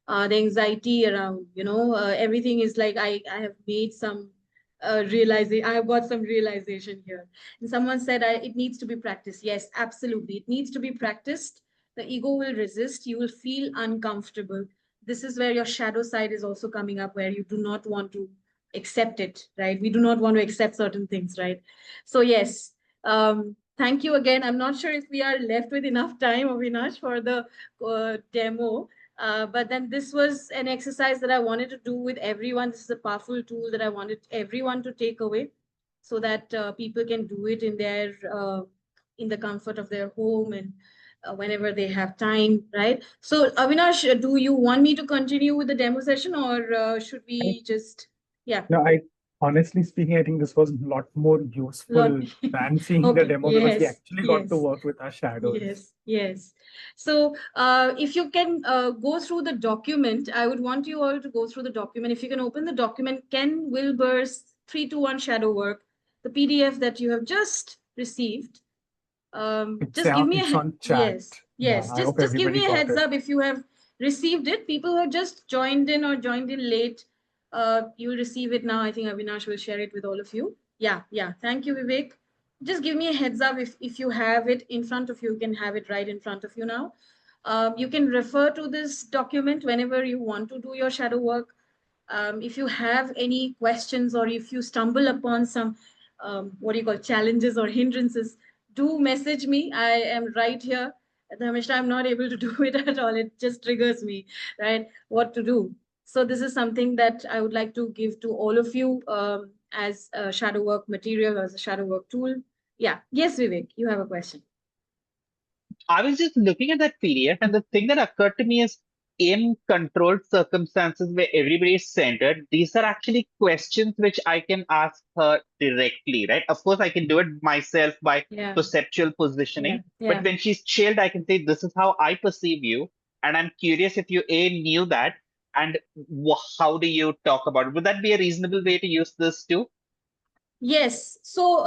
The anxiety around, everything is like I have made some realizing. I have got some realization here. And someone said it needs to be practiced. Yes, absolutely. It needs to be practiced. The ego will resist. You will feel uncomfortable. This is where your shadow side is also coming up, where you do not want to accept it, right? We do not want to accept certain things, right? So yes, thank you again. I'm not sure if we are left with enough time, Avinash, for the demo. But then this was an exercise that I wanted to do with everyone. This is a powerful tool that I wanted everyone to take away, so that people can do it in the comfort of their home and whenever they have time, right? So Avinash, do you want me to continue with the demo session, or should I, we just, yeah? no, I honestly speaking, I think this was a lot more useful Lot. than seeing the Okay. demo because we Yes. actually got to Yes. work with our shadows. Yes. Yes. So, if you can go through the document, I would want you all to go through the document. If you can open the document, Ken Wilber's 3-2-1 shadow work, the PDF that you have just received. Just give me It's on chat. yes, Yeah, yes. I hope Just give everybody me a got heads it. up if you have received it. People who have just joined in or joined in late, you will receive it now. I think Avinash will share it with all of you. Yeah, yeah. Thank you, Vivek. Just give me a heads up if you have it in front of you. You can have it right in front of you now. You can refer to this document whenever you want to do your shadow work. If you have any questions or if you stumble upon some what do you call challenges or hindrances, do message me. I am right here. Dharmishtra, I'm not able to do it at all. It just triggers me, right? What to do. So this is something that I would like to give to all of you as a shadow work material, as a shadow work tool. Yeah. Yes, Vivek, you have a question. I was just looking at that PDF, and the thing that occurred to me is in controlled circumstances where everybody is centered, these are actually questions which I can ask her directly, right? Of course, I can do it myself by Yeah. perceptual positioning, Yeah. but when she's chilled, I can say, this is how I perceive you. And I'm curious if you knew that, and how do you talk about it? Would that be a reasonable way to use this too? Yes. So,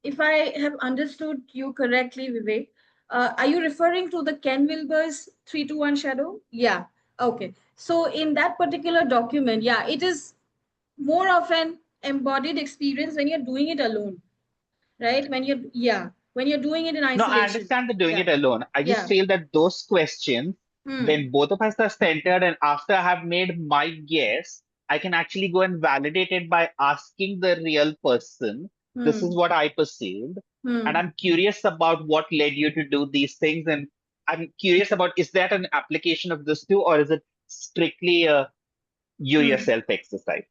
if I have understood you correctly, Vivek, are you referring to the Ken Wilber's 3-2-1 shadow? Yeah. Okay. So, in that particular document, yeah, it is more of an embodied experience when you're doing it alone, right? When you're doing it in No, I isolation. understand the doing Yeah, it alone. I just yeah. feel that those questions, Hmm. when both of us are centered and after I have made my guess, I can actually go and validate it by asking the real person, this is Hmm. what I perceived. And Hmm. I'm curious about what led you to do these things. And I'm curious about, is that an application of this too, or is it strictly a you Hmm. yourself exercise?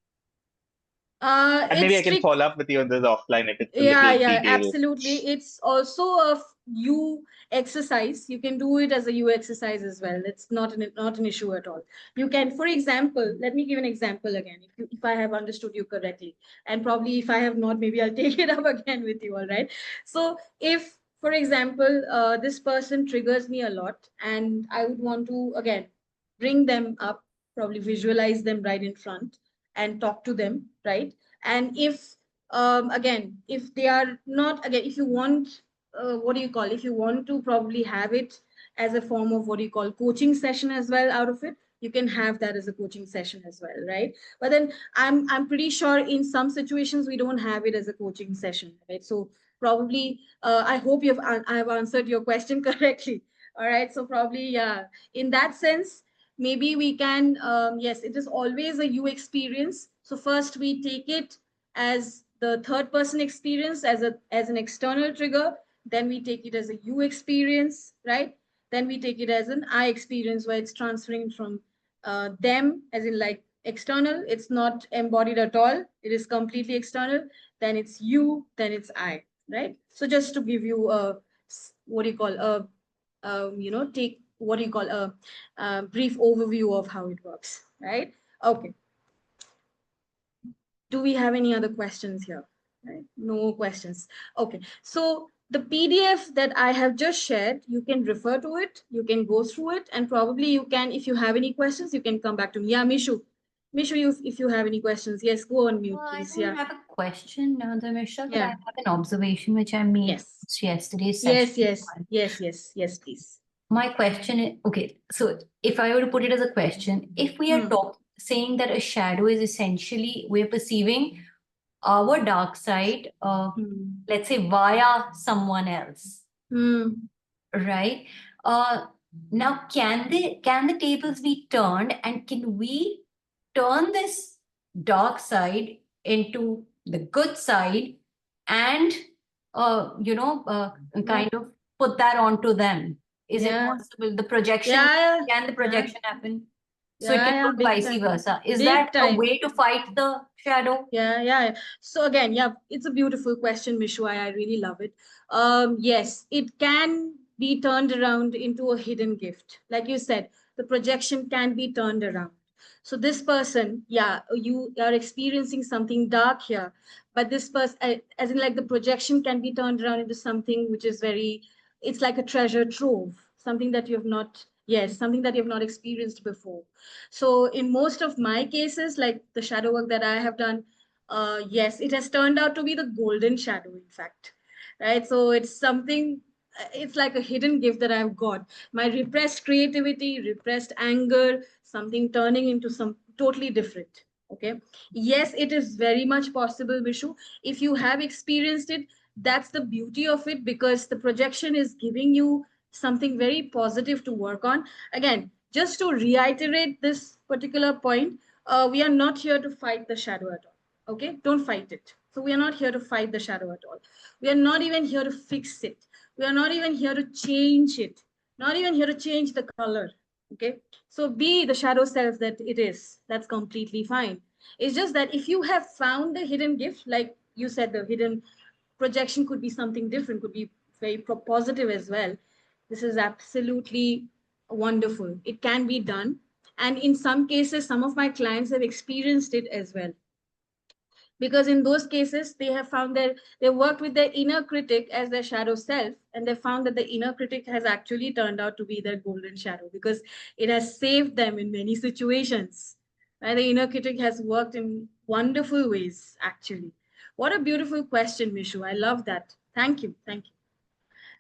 And maybe It's I can strict. follow up with you on this offline if it's a Yeah, little yeah, detailed. absolutely. It's also a you exercise. You can do it as a you exercise as well. It's not an issue at all. You can, for example, let me give an example again. If I have understood you correctly, and probably if I have not, maybe I'll take it up again with you. All right. So if, for example, this person triggers me a lot, and I would want to again bring them up, probably visualize them right in front, and talk to them, right? And if again, if they are not, again, if you want, what do you call, if you want to probably have it as a form of what do you call coaching session as well out of it, you can have that as a coaching session as well, right? But then I'm pretty sure in some situations we don't have it as a coaching session, right? So probably I hope I have answered your question correctly. All right, so probably, yeah, in that sense, maybe we can, yes, it is always a you experience. So first we take it as the third person experience, as an external trigger. Then we take it as a you experience, right? Then we take it as an I experience, where it's transferring from them, as in like external. It's not embodied at all, it is completely external. Then it's you, then it's I, right? So just to give you a, what do you call, a take, what do you call, a brief overview of how it works, right? Okay, do we have any other questions here? Right? No questions. Okay. So the PDF that I have just shared, you can refer to it, you can go through it, and probably you can, if you have any questions, you can come back to me. Yeah, Mishu. Mishu, if you have any questions, yes, go on mute, I please. don't Yeah. have a question, Dharmishra, but I Yeah. have an observation which I made Yes. yesterday's Yes, session. yes, please. My question is, okay, so if I were to put it as a question, if we are saying that a shadow is essentially, we're perceiving our dark side, let's say via someone else, right? Now, can the tables be turned, and can we turn this dark side into the good side, and kind of put that onto them? Is it Yeah. possible? The projection, Yeah, can the yeah, projection happen? So it yeah, can yeah, work big vice time. versa. Is Big that a time. way to fight the shadow? Yeah. So again, yeah, it's a beautiful question, Mishu. I really love it. Yes, it can be turned around into a hidden gift. Like you said, the projection can be turned around. So this person, yeah, you are experiencing something dark here, but this person, as in like the projection can be turned around into something which is very, it's like a treasure trove, something that you have not, yes, something that you have not experienced before. So in most of my cases, like the shadow work that I have done, yes, it has turned out to be the golden shadow, in fact, right? So it's something, it's like a hidden gift that I've got. My repressed creativity, repressed anger, something turning into some totally different. Okay. Yes, it is very much possible, Vishu. If you have experienced it, that's the beauty of it, because the projection is giving you something very positive to work on. Again, just to reiterate this particular point, we are not here to fight the shadow at all. Okay, don't fight it. So we are not here to fight the shadow at all. We are not even here to fix it. We are not even here to change it. Not even here to change the color. Okay, so be the shadow self that it is. That's completely fine. It's just that if you have found the hidden gift, like you said, the hidden projection could be something different, could be very positive as well. This is absolutely wonderful. It can be done. And in some cases, some of my clients have experienced it as well, because in those cases they have found that they worked with their inner critic as their shadow self, and they found that the inner critic has actually turned out to be their golden shadow, because it has saved them in many situations. And the inner critic has worked in wonderful ways, actually. What a beautiful question, Mishu. I love that. Thank you.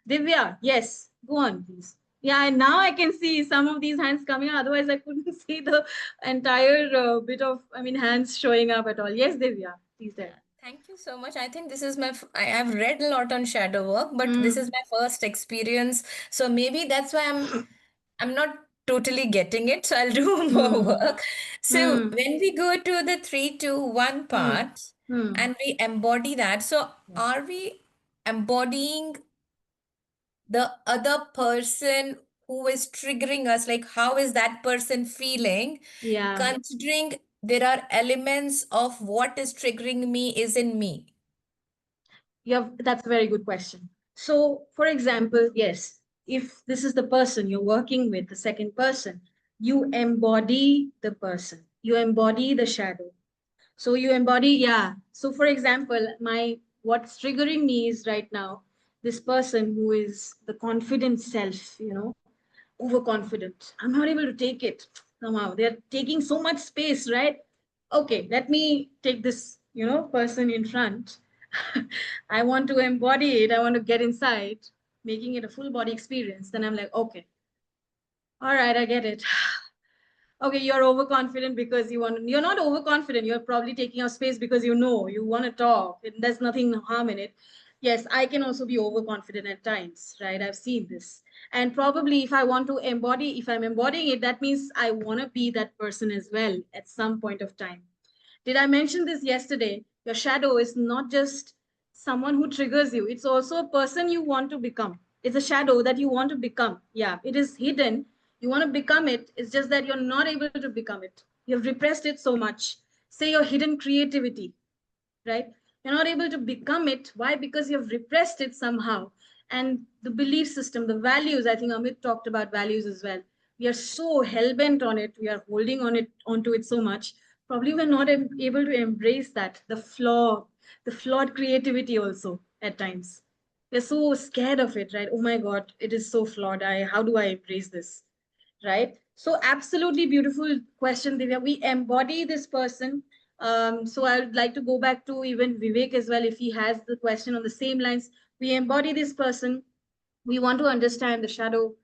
Divya, yes, go on, please. Yeah, and now I can see some of these hands coming. Otherwise, I couldn't see the entire bit of, I mean, hands showing up at all. Yes, Divya. Please there. Thank you so much. I think this is I have read a lot on shadow work, but this is my first experience. So maybe that's why I'm not totally getting it. So I'll do more work. So when we go to the 3, 2, 1 part and we embody that, so are we embodying the other person who is triggering us? Like, how is that person feeling? Yeah. Considering there are elements of what is triggering me is in me. That's a very good question. So, for example, yes, if this is the person you're working with, the second person, you embody the person, you embody the shadow. So you embody, yeah. So for example, what's triggering me is right now this person who is the confident self, overconfident. I'm not able to take it somehow. They're taking so much space, right? Okay, let me take this, person in front. I want to embody it. I want to get inside, making it a full body experience. Then I'm like, okay, all right, I get it. Okay, you're overconfident because you're not overconfident. You're probably taking up space because you want to talk and there's nothing harm in it. Yes, I can also be overconfident at times, right? I've seen this. And probably if I'm embodying it, that means I want to be that person as well at some point of time. Did I mention this yesterday? Your shadow is not just someone who triggers you. It's also a person you want to become. It's a shadow that you want to become. Yeah, it is hidden. You want to become it. It's just that you're not able to become it. You've repressed it so much. Say your hidden creativity, right? You're not able to become it. Why? Because you've repressed it somehow. And the belief system, the values, I think Amit talked about values as well. We are so hell-bent on it. We are holding onto it so much. Probably we're not able to embrace that, the flawed creativity also at times. We're so scared of it, right? Oh my God, it is so flawed. How do I embrace this? Right? So absolutely beautiful question, Divya. We embody this person. So I would like to go back to even Vivek as well, if he has the question on the same lines. We embody this person. We want to understand the shadow,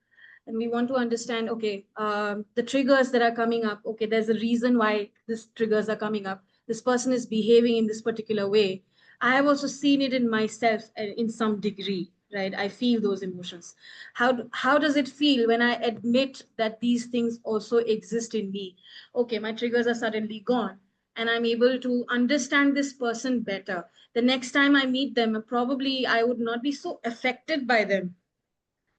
and we want to understand, okay, the triggers that are coming up. Okay, there's a reason why these triggers are coming up. This person is behaving in this particular way. I have also seen it in myself in some degree, right? I feel those emotions. How does it feel when I admit that these things also exist in me? Okay, my triggers are suddenly gone, and I'm able to understand this person better. The next time I meet them, probably I would not be so affected by them,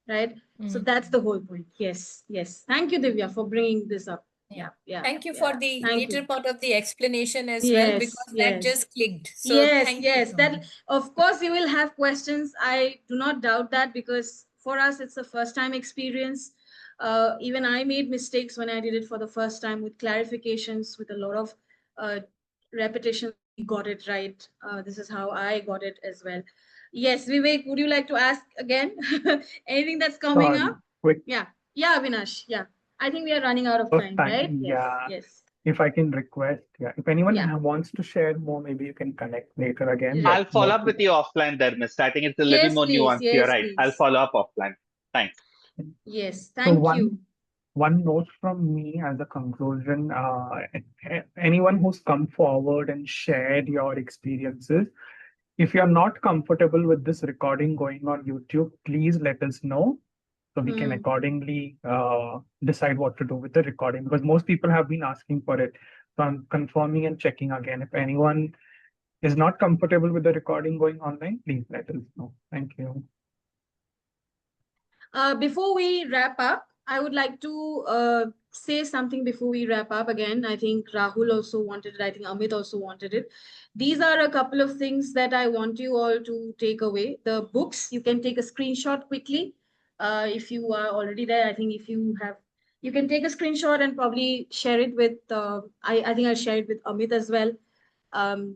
right? So that's the whole point. Yes, yes. Thank you, Divya, for bringing this up. Yeah, yeah. Thank you yeah. for the Thank later you. part of the explanation as well, Yes, because that yes. just clicked. So Yes, thank you yes. so That much. of course you will have questions. I do not doubt that, because for us it's a first time experience. Even I made mistakes when I did it for the first time, with clarifications, with a lot of uh, repetitions. We got it right. This is how I got it as well. Yes, Vivek, would you like to ask again? Anything that's coming up? Quick Yeah, yeah, Avinash. Yeah, I think we are running out of first time, right? time. Yes, Yeah. yes. If I can request, yeah. If anyone Yeah. wants to share more, maybe you can connect later again. Right. But I'll follow up mostly, with you offline, Dharmishtra. I think it's a little Yes, more please. nuanced. You're Yes, right. I'll please. follow up offline. Thanks. Yes, so thank you. one note from me as a conclusion, anyone who's come forward and shared your experiences, if you're not comfortable with this recording going on YouTube, please let us know so we can accordingly decide what to do with the recording, because most people have been asking for it. So I'm confirming and checking again. If anyone is not comfortable with the recording going online, please let us know. Thank you. Before we wrap up, I would like to say something before we wrap up. Again, I think Rahul also wanted it. I think Amit also wanted it. These are a couple of things that I want you all to take away. The books, you can take a screenshot quickly. If you are already there, I think if you have, you can take a screenshot and probably share it with, I think I'll share it with Amit as well.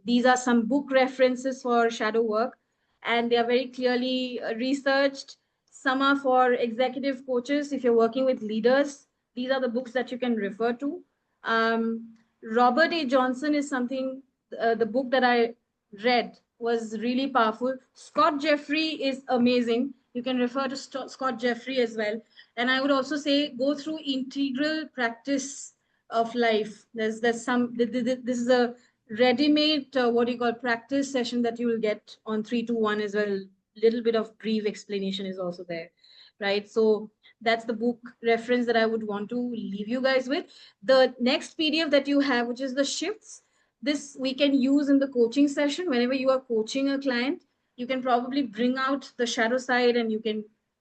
These are some book references for shadow work, and they are very clearly researched. Some are for executive coaches. If you're working with leaders, these are the books that you can refer to. Robert A. Johnson is something, the book that I read was really powerful. Scott Jeffrey is amazing. You can refer to Scott Jeffrey as well. And I would also say go through Integral Practice of Life. There's some, this is a ready-made, what do you call, practice session that you will get on 321 as well. Little bit of brief explanation is also there, right? So that's the book reference that I would want to leave you guys with. The next PDF that you have, which is the shifts, this we can use in the coaching session. Whenever you are coaching a client, you can probably bring out the shadow side, and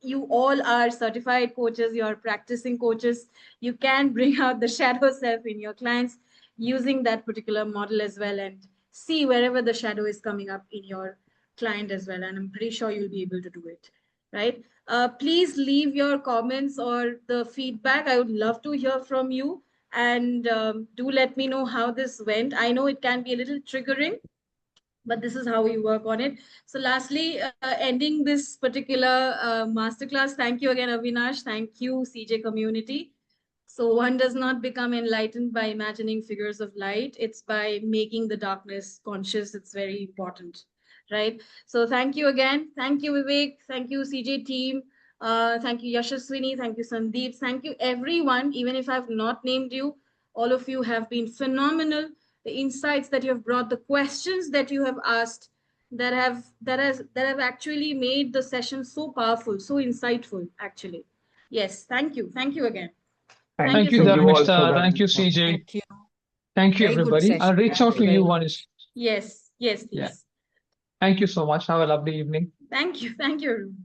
you all are certified coaches, you are practicing coaches. You can bring out the shadow self in your clients using that particular model as well, and see wherever the shadow is coming up in your client as well. And I'm pretty sure you'll be able to do it, right? Please leave your comments or the feedback. I would love to hear from you. And do let me know how this went. I know it can be a little triggering, but this is how we work on it. So lastly, ending this particular masterclass, thank you again, Avinash. Thank you, CJ community. So one does not become enlightened by imagining figures of light. It's by making the darkness conscious. It's very important, right? So thank you again. Thank you, Vivek. Thank you, CJ team. Thank you, Yashaswini. Thank you, Sandeep. Thank you, everyone. Even if I've not named you, all of you have been phenomenal. The insights that you have brought, the questions that you have asked, that have actually made the session so powerful, so insightful, actually. Yes, thank you. Thank you again. Thank Thank you. you Thank you, so Thank much. you also, Dharmishta. Thank you, Dharmishta. CJ. Thank you. Thank you, Very good everybody. I'll session. reach out to Very you good. once. Yes, yes, Yeah. please. Thank you so much. Have a lovely evening. Thank you. Thank you.